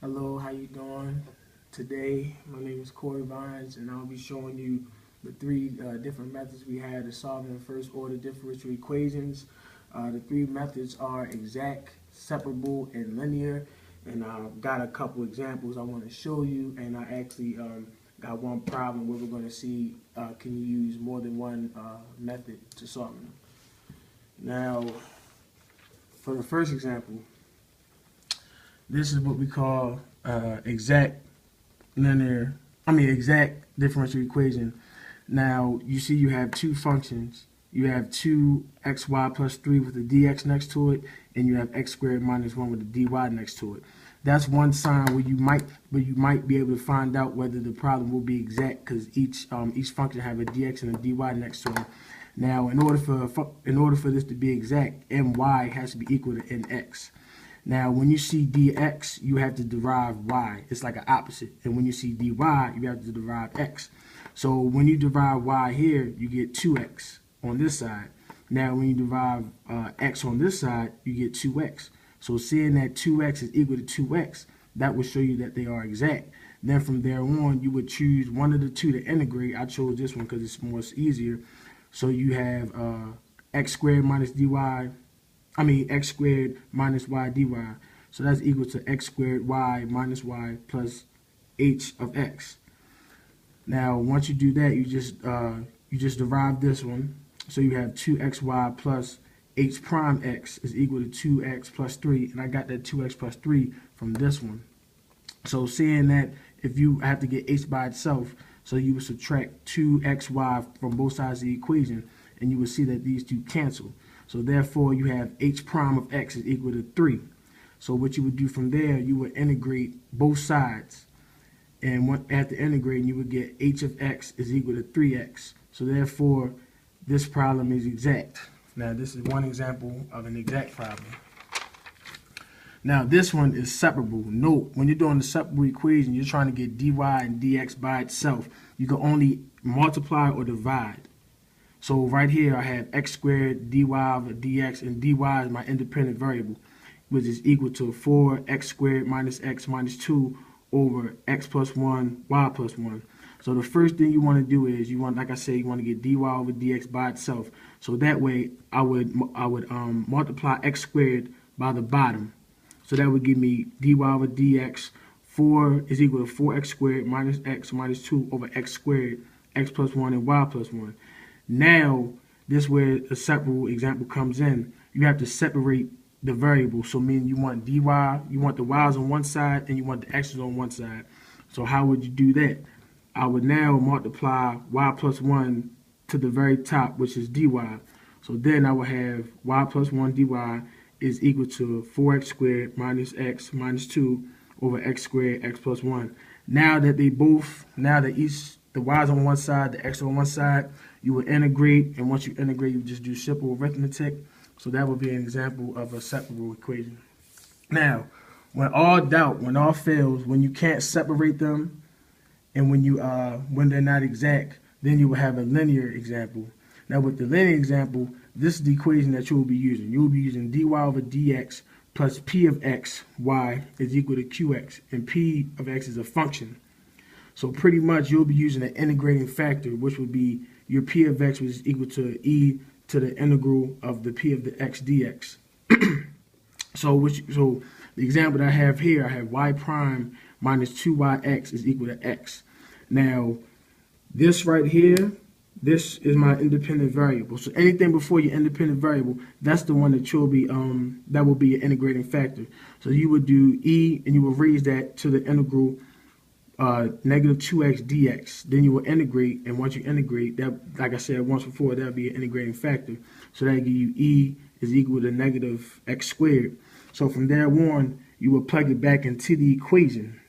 Hello, how you doing? Today, my name is Kori Vines, and I'll be showing you the three different methods we had of solving first-order differential equations. The three methods are exact, separable, and linear. And I've got a couple examples I want to show you, and I actually got one problem where we're going to see can you use more than one method to solve them. Now, for the first example, this is what we call exact differential equation. Now, you see you have two functions. You have 2xy plus 3 with a dx next to it, and you have x squared minus 1 with a dy next to it. That's one sign where you might be able to find out whether the problem will be exact, because each function have a dx and a dy next to it. Now, in order for this to be exact, my has to be equal to nx. Now, when you see dx, you have to derive y. It's like an opposite. And when you see dy, you have to derive x. So when you derive y here, you get 2x on this side. Now, when you derive x on this side, you get 2x. So seeing that 2x is equal to 2x, that will show you that they are exact. Then from there on, you would choose one of the two to integrate. I chose this one because it's easier. So you have x squared minus x squared minus y dy. So that's equal to x squared y minus y plus h of x. Now, once you do that, you just derive this one. So you have 2xy plus h prime x is equal to 2x plus 3. And I got that 2x plus 3 from this one. So seeing that if you have to get h by itself, so you would subtract 2xy from both sides of the equation, and you will see that these two cancel. So therefore, you have h prime of x is equal to 3. So what you would do from there, you would integrate both sides. And after integrating, you would get h of x is equal to 3x. So therefore, this problem is exact. Now, this is one example of an exact problem. Now, this one is separable. Note, when you're doing the separable equation, you're trying to get dy and dx by itself. You can only multiply or divide. So right here, I have x squared dy over dx, and dy is my independent variable, which is equal to 4x squared minus x minus 2 over x plus 1, y plus 1. So the first thing you want to do is you want to get dy over dx by itself. So that way, I would multiply x squared by the bottom. So that would give me dy over dx. 4 is equal to 4x squared minus x minus 2 over x squared, x plus 1, and y plus 1. Now, this is where a separable example comes in. You have to separate the variables. So meaning you want dy, you want the y's on one side, and you want the x's on one side. So how would you do that? I would now multiply y plus 1 to the very top, which is dy. So then I would have y plus 1 dy is equal to 4x squared minus x minus 2 over x squared, x plus 1. Now that the y's on one side, the x on one side, you will integrate, and once you integrate, you just do simple arithmetic. So that would be an example of a separable equation. Now, when all doubt, when all fails, when you can't separate them, and when they're not exact, then you will have a linear example. Now, with the linear example, this is the equation that you will be using. You will be using dy over dx plus p of x, y, is equal to qx, and p of x is a function. So pretty much you'll be using an integrating factor, which would be your p of x, which is equal to e to the integral of the p of the x dx. So the example that I have here, I have y prime minus 2yx is equal to x. Now, this right here, this is my independent variable. So anything before your independent variable, that's the one that that will be an integrating factor. So you would do e, and you will raise that to the integral negative 2x dx. Then you will integrate, and once you integrate, that, like I said once before, that would be an integrating factor. So that will give you e is equal to negative x squared. So from there on, you will plug it back into the equation.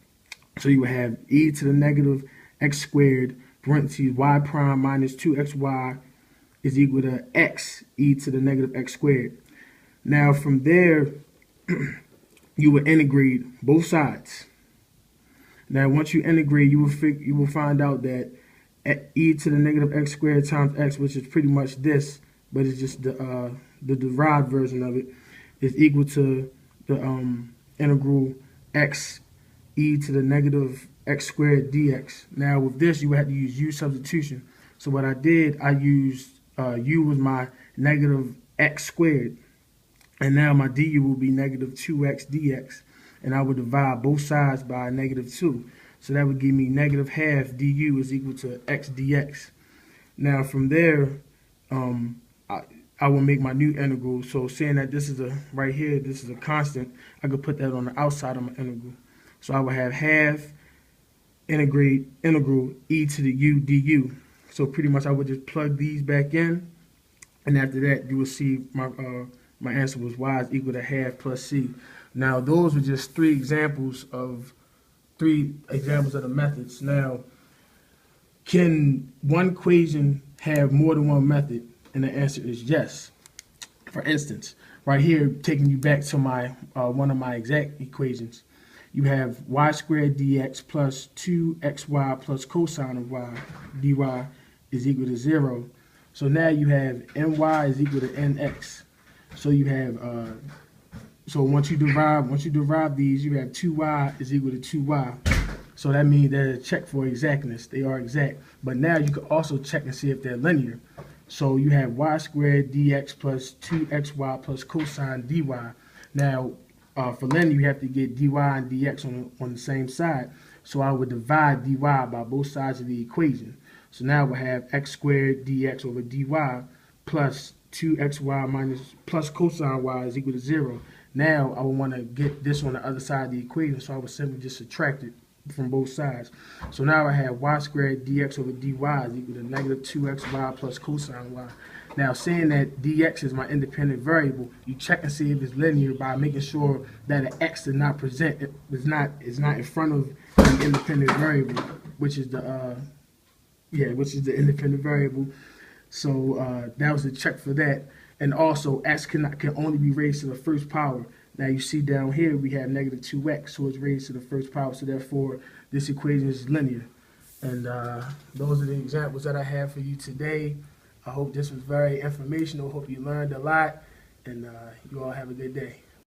So you will have e to the negative x squared, parentheses y prime minus 2xy is equal to x, e to the negative x squared. Now from there, you will integrate both sides. Now once you integrate, you will find out that e to the negative x squared times x, which is pretty much this, but it's just the derived version of it, is equal to the integral x e to the negative x squared dx. Now with this, you would have to use u substitution. So what I did, I used u was my negative x squared, and now my du will be negative 2x dx, and I would divide both sides by negative 2. So that would give me negative half du is equal to x dx. Now from there, I will make my new integral. So saying that this is right here, this is a constant, I could put that on the outside of my integral. So I would have half integral e to the u du. So pretty much I would just plug these back in, and after that you will see my answer was y is equal to half plus c. Now those were just three examples of the methods. Now, can one equation have more than one method? And the answer is yes. For instance, right here, taking you back to my one of my exact equations, you have y squared dx plus 2xy plus cosine of y dy is equal to 0. So now you have ny is equal to nx. So you have so once you derive these, you have 2y is equal to 2y. So that means they're checked for exactness. They are exact. But now you can also check and see if they're linear. So you have y squared dx plus 2xy plus cosine dy. Now, for linear, you have to get dy and dx on the same side. So I would divide dy by both sides of the equation. So now we have x squared dx over dy plus 2xy minus plus cosine y is equal to 0. Now I would want to get this on the other side of the equation, so I would simply just subtract it from both sides. So now I have y squared dx over dy is equal to negative 2xy plus cosine y. Now, saying that dx is my independent variable, you check and see if it's linear by making sure that an x does not present, is not in front of the independent variable, which is the independent variable. So that was the check for that. And also, x can only be raised to the first power. Now you see down here we have negative 2x, so it's raised to the first power. So therefore, this equation is linear. And those are the examples that I have for you today. I hope this was very informational. Hope you learned a lot, and you all have a good day.